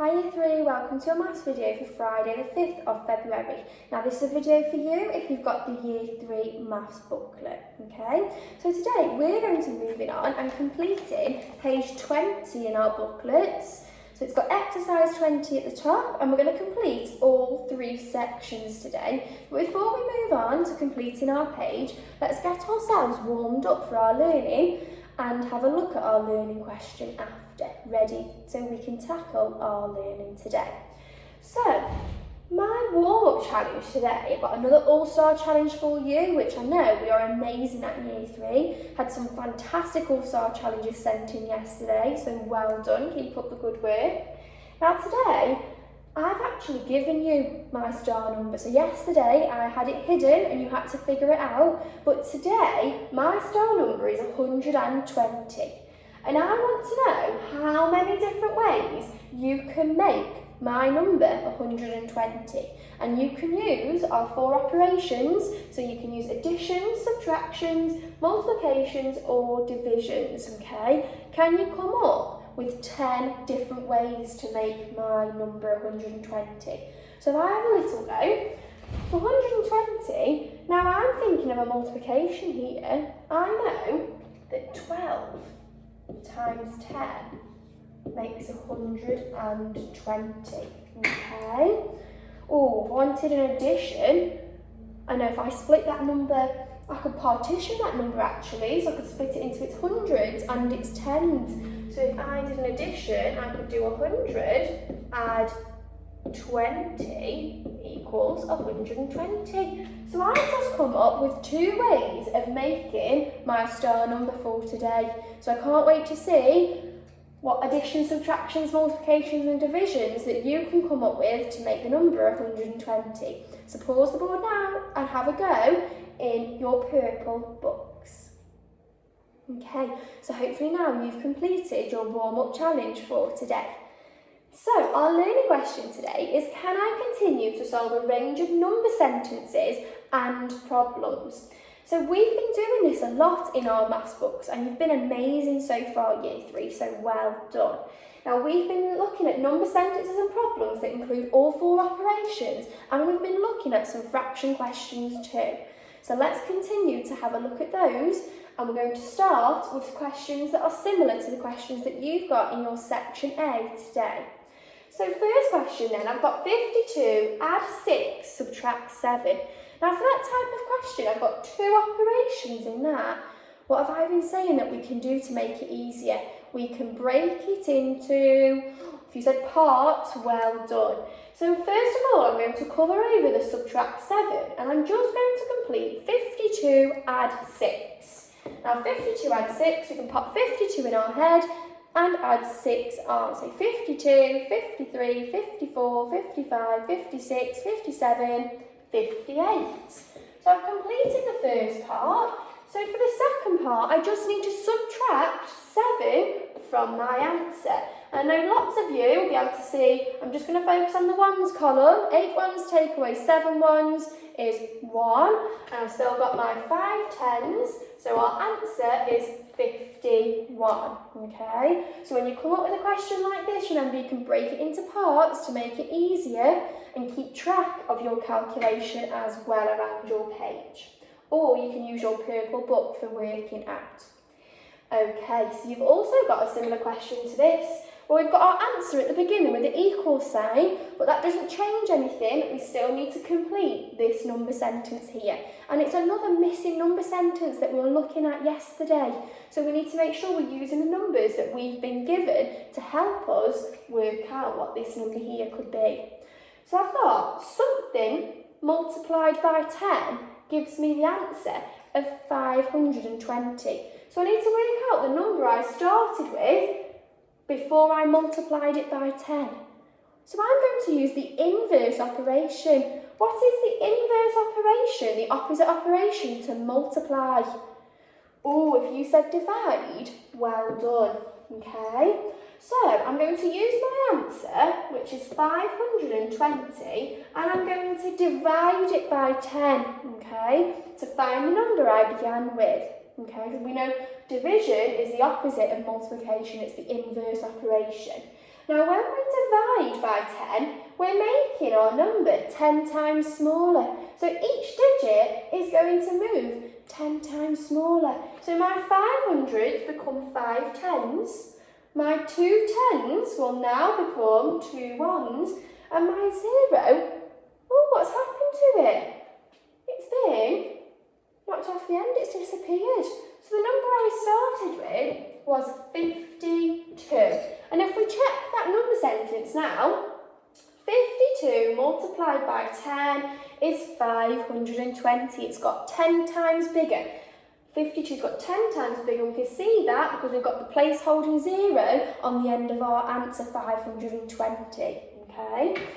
Hi Year 3, welcome to a maths video for Friday the 5th of February. Now this is a video for you if you've got the Year 3 maths booklet, okay? So today we're going to be moving on and completing page 20 in our booklets. So it's got exercise 20 at the top and we're going to complete all 3 sections today. But before we move on to completing our page, let's get ourselves warmed up for our learning and have a look at our learning question after, ready so we can tackle our learning today. So, my warm-up challenge today, I've got another all-star challenge for you, which I know we are amazing at Year 3. Had some fantastic all-star challenges sent in yesterday, so well done, keep up the good work. Now today, I've actually given you my star number. So yesterday I had it hidden and you had to figure it out, but today my star number is 120. And I want to know how many different ways you can make my number 120. And you can use our 4 operations, so you can use additions, subtractions, multiplications or divisions, okay? Can you come up with 10 different ways to make my number 120? So if I have a little go, for 120, now I'm thinking of a multiplication here. I know that 12 times 10 makes 120, okay? Oh, wanted an addition. I know if I split that number, I could partition that number actually, so I could split it into its hundreds and its tens. So if I did an addition, I could do 100, add 20 equals 120. So I've just come up with 2 ways of making my star number for today. So I can't wait to see what additions, subtractions, multiplications and divisions that you can come up with to make the number 120. So pause the board now and have a go in your purple books. Okay, so hopefully now you've completed your warm-up challenge for today. So our learning question today is, can I continue to solve a range of number sentences and problems? So we've been doing this a lot in our maths books and you've been amazing so far, Year 3, so well done. Now we've been looking at number sentences and problems that include all 4 operations, and we've been looking at some fraction questions too. So let's continue to have a look at those, and we're going to start with questions that are similar to the questions that you've got in your section A today. So first question then, I've got 52, add 6, subtract 7. Now for that type of question, I've got 2 operations in that. What have I been saying that we can do to make it easier? We can break it into, if you said parts, well done. So first of all, I'm going to cover over the subtract 7, and I'm just going to complete 52, add 6. Now 52 add 6, we can pop 52 in our head, and add 6 on. So 52, 53, 54, 55, 56, 57, 58. So I've completed the first part. So for the second part, I just need to subtract 7 from my answer. I know lots of you will be able to see, I'm just going to focus on the ones column. 8 ones take away 7 ones is 1. And I've still got my 5 tens, so our answer is 51, okay? So when you come up with a question like this, remember you can break it into parts to make it easier and keep track of your calculation as well around your page. Or you can use your purple book for working out. Okay, so you've also got a similar question to this. Well, we've got our answer at the beginning with the equal sign, but that doesn't change anything. We still need to complete this number sentence here. And it's another missing number sentence that we were looking at yesterday. So we need to make sure we're using the numbers that we've been given to help us work out what this number here could be. So I've got something multiplied by 10 gives me the answer of 520. So I need to work out the number I started with before I multiplied it by 10. So I'm going to use the inverse operation. What is the inverse operation, the opposite operation to multiply? Oh, if you said divide, well done, okay? So I'm going to use my answer, which is 520, and I'm going to divide it by 10, okay, to find the number I began with. Okay, because we know division is the opposite of multiplication, it's the inverse operation. Now when we divide by 10, we're making our number 10 times smaller. So each digit is going to move 10 times smaller. So my 500s become 5 tens. My 2 tens will now become 2 ones. And my 0, oh, what's happened to it? It's been knocked off the end, it's disappeared. So the number I started with was 52. And if we check that number sentence now, 52 multiplied by 10 is 520. It's got 10 times bigger. 52's got 10 times bigger. We can see that because we've got the placeholder 0 on the end of our answer 520. Okay?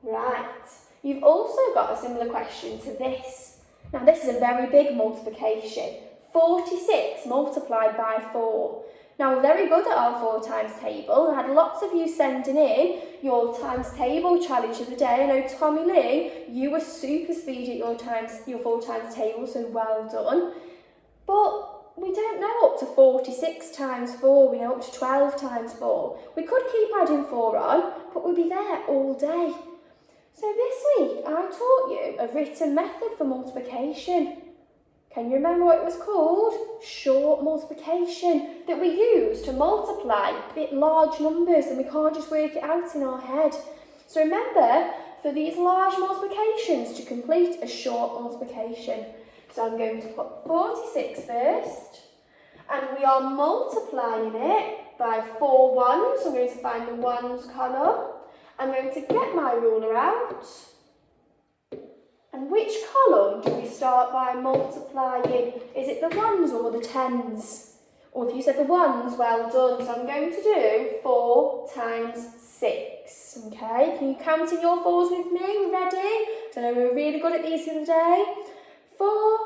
Right. You've also got a similar question to this. Now this is a very big multiplication. 46 multiplied by 4. Now we're very good at our 4 times table. I had lots of you sending in your times table challenge of the day. I know Tommy Lee, you were super speedy at your 4 times table, so well done. But we don't know up to 46 times 4, we know up to 12 times 4. We could keep adding 4 on, but we'd be there all day. So this week I taught you a written method for multiplication. Can you remember what it was called? Short multiplication, that we use to multiply bit large numbers and we can't just work it out in our head. So remember, for these large multiplications to complete a short multiplication. So I'm going to put 46 first, and we are multiplying it by 4 ones. So I'm going to find the ones column. I'm going to get my ruler out. And which column do we start by multiplying? Is it the ones or the tens? Or if you said the ones, well done. So I'm going to do 4 times 6. Okay, can you count in your 4s with me? We're ready? So I know we were really good at these the other day. 4,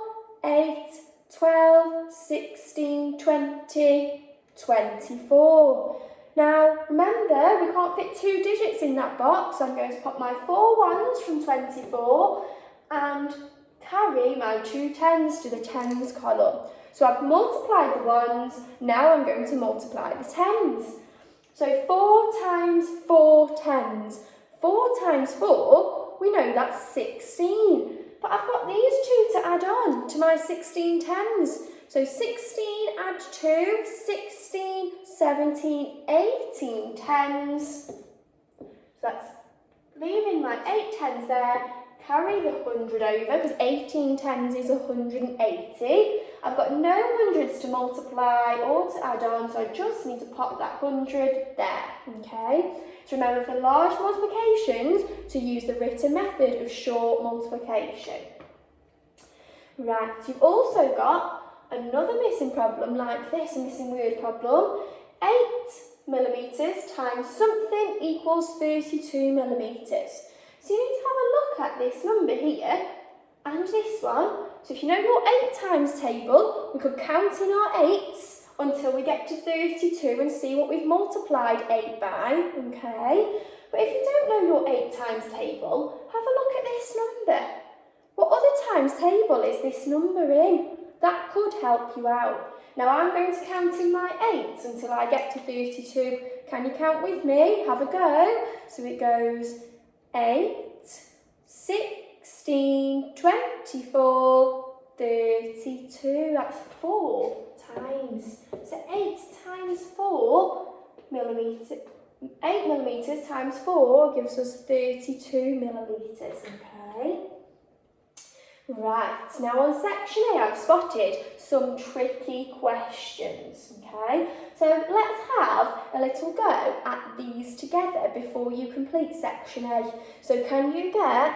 8, 12, 16, 20, 24. Now, remember, we can't fit 2 digits in that box, so I'm going to pop my 4 ones from 24 and carry my 2 tens to the tens column. So I've multiplied the ones, now I'm going to multiply the tens. So 4 times 4 tens. 4 times 4, we know that's 16. But I've got these 2 to add on to my 16 tens. So 16 add 2, 16, 17, 18 tens. So that's leaving my 8 tens there. Carry the 100 over because 18 tens is 180. I've got no hundreds to multiply or to add on, so I just need to pop that 100 there. Okay? So remember, for large multiplications, to use the written method of short multiplication. Right, you've also got another missing problem like this, a missing word problem. 8 millimetres times something equals 32 millimetres. So you need to have a look at this number here and this one. So if you know your 8 times table, we could count in our 8s until we get to 32 and see what we've multiplied 8 by, okay? But if you don't know your 8 times table, have a look at this number. What other times table is this number in? That could help you out. Now I'm going to count in my 8s until I get to 32. Can you count with me? Have a go. So it goes 8, 16, 24, 32. That's 4 times. So 8 times 4 millimetres. 8 millimetres times 4 gives us 32 millimetres, okay? Right, now on section A I've spotted some tricky questions, okay? So let's have a little go at these together before you complete section A. So can you get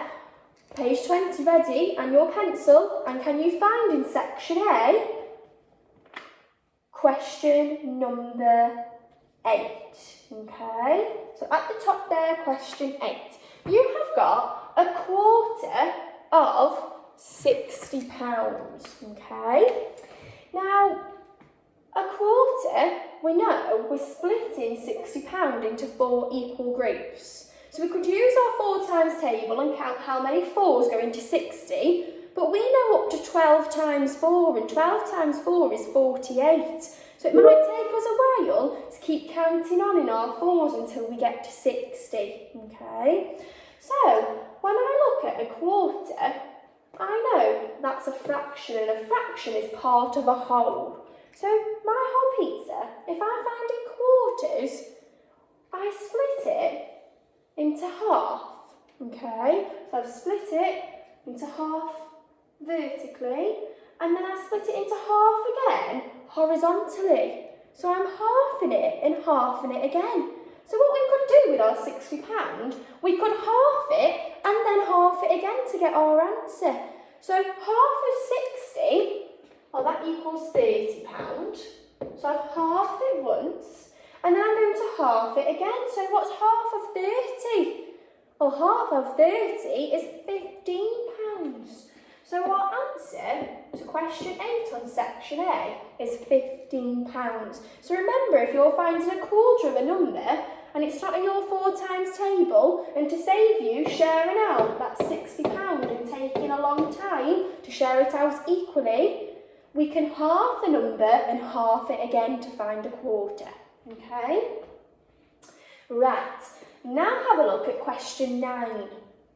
page 20 ready and your pencil, and can you find in section A question number 8, okay? So at the top there, question 8. You have got a quarter of £60, okay? Now, a quarter, we know we're splitting £60 into 4 equal groups. So we could use our 4 times table and count how many 4s go into 60, but we know up to 12 times 4, and 12 times 4 is 48. So So it might take us a while to keep counting on in our 4s until we get to 60, okay? So when I look at a quarter, I know that's a fraction, and a fraction is part of a whole. So my whole pizza, if I find in quarters, I split it into half, okay? So I've split it into half vertically, and then I split it into half again horizontally. So I'm halving it and halving it again. So what we could do with our £60, we could half it and then half it again to get our answer. So half of 60, well, that equals £30. So I've halved it once, and then I'm going to half it again. So what's half of 30? Well, half of 30 is £15. So our answer to question 8 on section A is £15. So remember, if you're finding a quarter of a number and it's not in your 4 times table, and to save you sharing out that £60 and taking a long time to share it out equally, we can halve the number and half it again to find a quarter, okay? Right, now have a look at question 9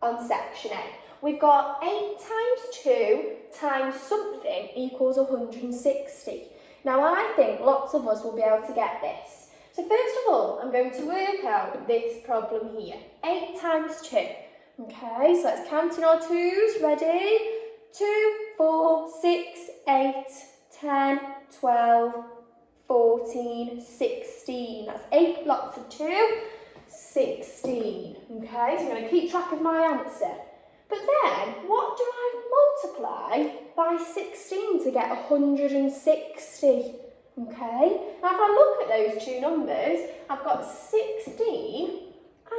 on section A. We've got 8 times 2 times something equals 160. Now I think lots of us will be able to get this. So first of all, I'm going to work out this problem here. 8 times 2. Okay, so let's count in our 2s. Ready? 2, 4, 6, 8, 10, 12, 14, 16. That's 8 lots of 2, 16. Okay, so I'm going to keep track of my answer. But then, what do I multiply by 16 to get 160? Okay, now if I look at those two numbers, I've got 16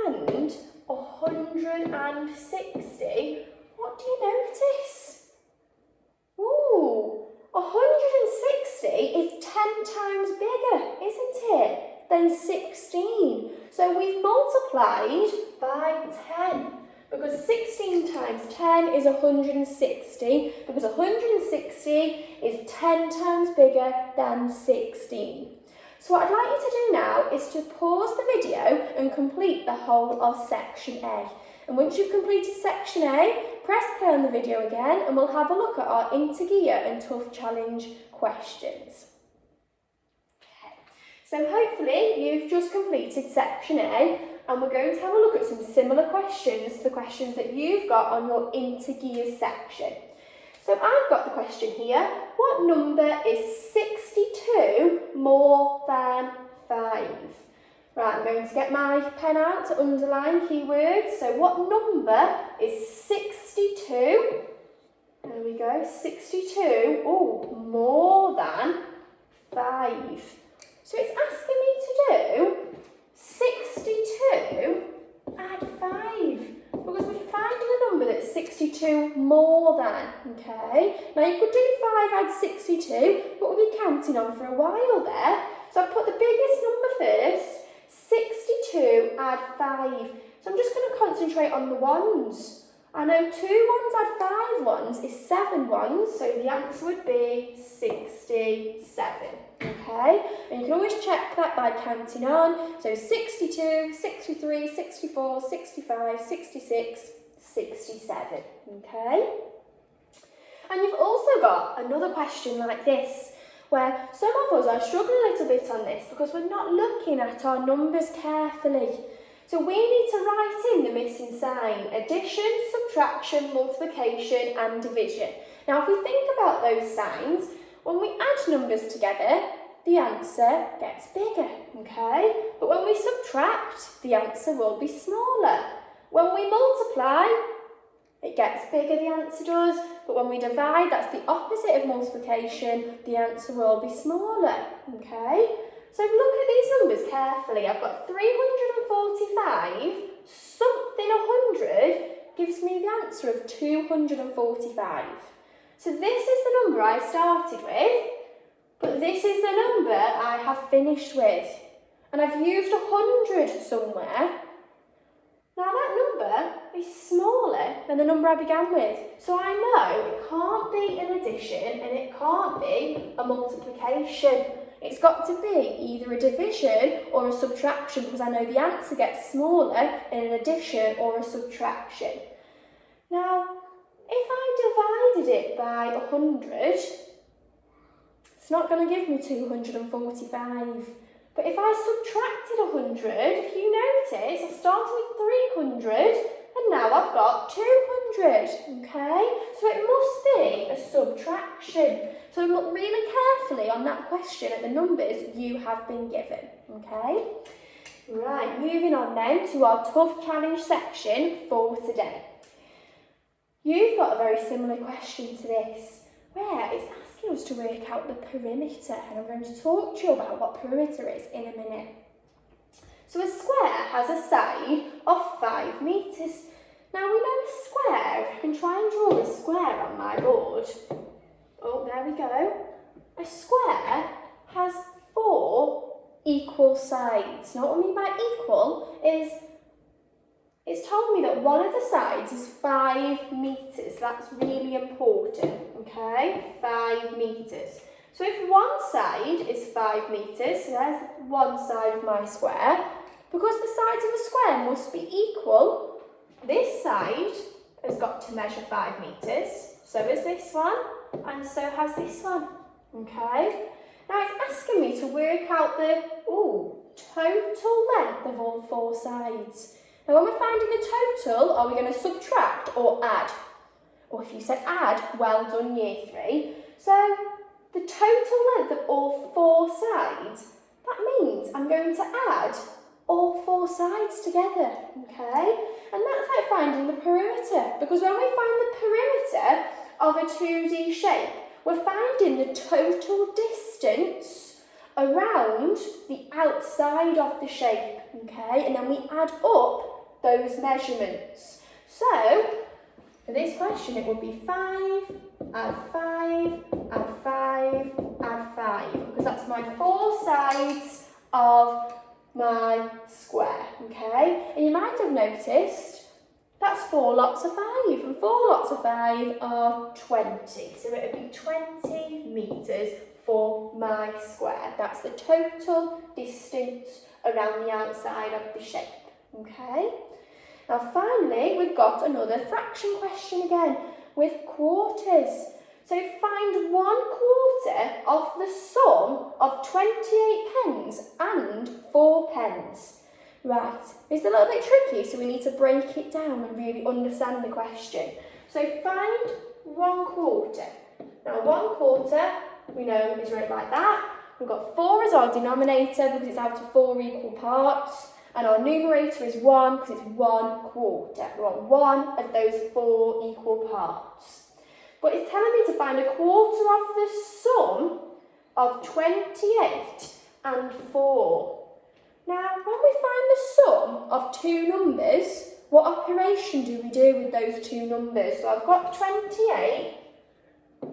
and 160. What do you notice? Ooh, 160 is 10 times bigger, isn't it, than 16? So we've multiplied by 10. Because 16 times 10 is 160, because 160 is 10 times bigger than 16. So what I'd like you to do now is to pause the video and complete the whole of section A. And once you've completed section A, press play on the video again and we'll have a look at our intergear and tough challenge questions. Okay. So hopefully you've just completed section A, and we're going to have a look at some similar questions to the questions that you've got on your intergears section. So I've got the question here. What number is 62 more than 5? Right, I'm going to get my pen out to underline keywords. So what number is 62? There we go, 62, more than 5. So it's asking me to do 62 add 5, because we're finding a number that's 62 more than, okay? Now you could do 5 add 62, but we'll be counting on for a while there. So I've put the biggest number first, 62 add 5. So I'm just going to concentrate on the ones. I know 2 ones add 5 ones is 7 ones, so the answer would be 67. Okay, and you can always check that by counting on. So 62, 63, 64, 65, 66, 67. Okay, and you've also got another question like this, where some of us are struggling a little bit on this because we're not looking at our numbers carefully. So we need to write in the missing sign: addition, subtraction, multiplication and division. Now if we think about those signs, when we add numbers together, the answer gets bigger, okay? But when we subtract, the answer will be smaller. When we multiply, it gets bigger, the answer does. But when we divide, that's the opposite of multiplication, the answer will be smaller, okay? So look at these numbers carefully. I've got 345, something 100 gives me the answer of 245. So this is the number I started with, but this is the number I have finished with. And I've used 100 somewhere. Now that number is smaller than the number I began with. So I know it can't be an addition and it can't be a multiplication. It's got to be either a division or a subtraction because I know the answer gets smaller in an addition or a subtraction. Now, if I divided it by 100, it's not going to give me 245. But if I subtracted 100, if you notice, I started with 300 and now I've got 200, okay? So it must be a subtraction. So look really carefully on that question at the numbers you have been given, okay? Right, moving on then to our tough challenge section for today. You've got a very similar question to this, where it's asking us to work out the perimeter, and I'm going to talk to you about what perimeter is in a minute. So a square has a side of 5 metres. Now we know a square, if I can try and draw a square on my board. Oh, there we go. A square has 4 equal sides. Now what I mean by equal is it's told me that one of the sides is 5 metres. That's really important, okay? 5 metres. So if one side is 5 metres, so there's one side of my square, because the sides of a square must be equal, this side has got to measure 5 metres, so is this one, and so has this one, okay? Now it's asking me to work out the total length of all 4 sides. Now when we're finding the total, are we going to subtract or add? Or if you said add, well done year 3. So the total length of all 4 sides, that means I'm going to add all 4 sides together, okay? And that's like finding the perimeter, because when we find the perimeter of a 2D shape, we're finding the total distance around the outside of the shape, okay? And then we add up those measurements. So, for this question, it would be 5, add 5, add 5, add 5, because that's my 4 sides of my square, okay? And you might have noticed that's 4 lots of 5, and 4 lots of 5 are 20. So it would be 20 metres for my square. That's the total distance around the outside of the shape, okay? Now finally, we've got another fraction question again with quarters. So find 1/4 of the sum of 28 pence and 4 pence. Right, it's a little bit tricky, so we need to break it down and really understand the question. So find 1/4. Now 1/4, we know is written like that. We've got 4 as our denominator because it's out of 4 equal parts. And our numerator is 1 because it's 1/4. We want one of those 4 equal parts. But it's telling me to find 1/4 of the sum of 28 and 4. Now, when we find the sum of 2 numbers, what operation do we do with those 2 numbers? So I've got 28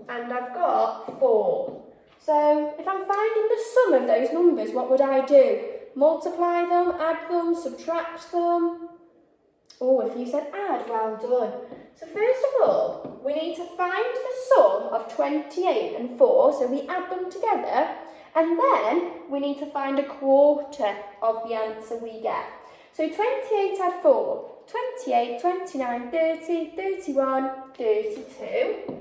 and I've got 4. So if I'm finding the sum of those numbers, what would I do? Multiply them, add them, subtract them. Oh, if you said add, well done. So first of all, we need to find the sum of 28 and 4, so we add them together, and then we need to find 1/4 of the answer we get. So 28 add 4, 28, 29, 30, 31, 32.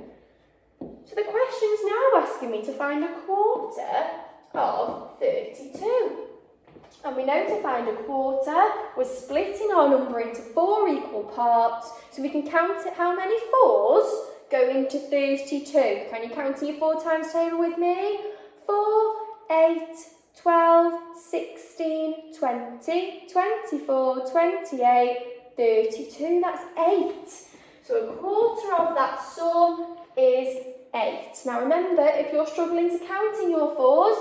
So the question's now asking me to find 1/4 of 32. And we know to find 1/4, we're splitting our number into 4 equal parts, so we can count it how many 4s go into 32. Can you count your 4 times table with me? 4, 8, 12, 16, 20, 24, 28, 32. That's 8. So 1/4 of that sum is 8. Now remember, if you're struggling to count in your 4s,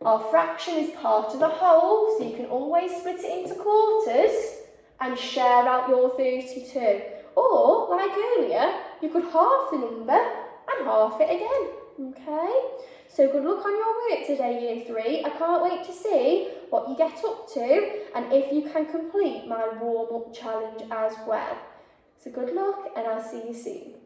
our fraction is part of the whole, so you can always split it into quarters and share out your 32. Or, like earlier, you could halve the number and halve it again, okay? So good luck on your work today, Year 3. I can't wait to see what you get up to and if you can complete my warm-up challenge as well. So good luck and I'll see you soon.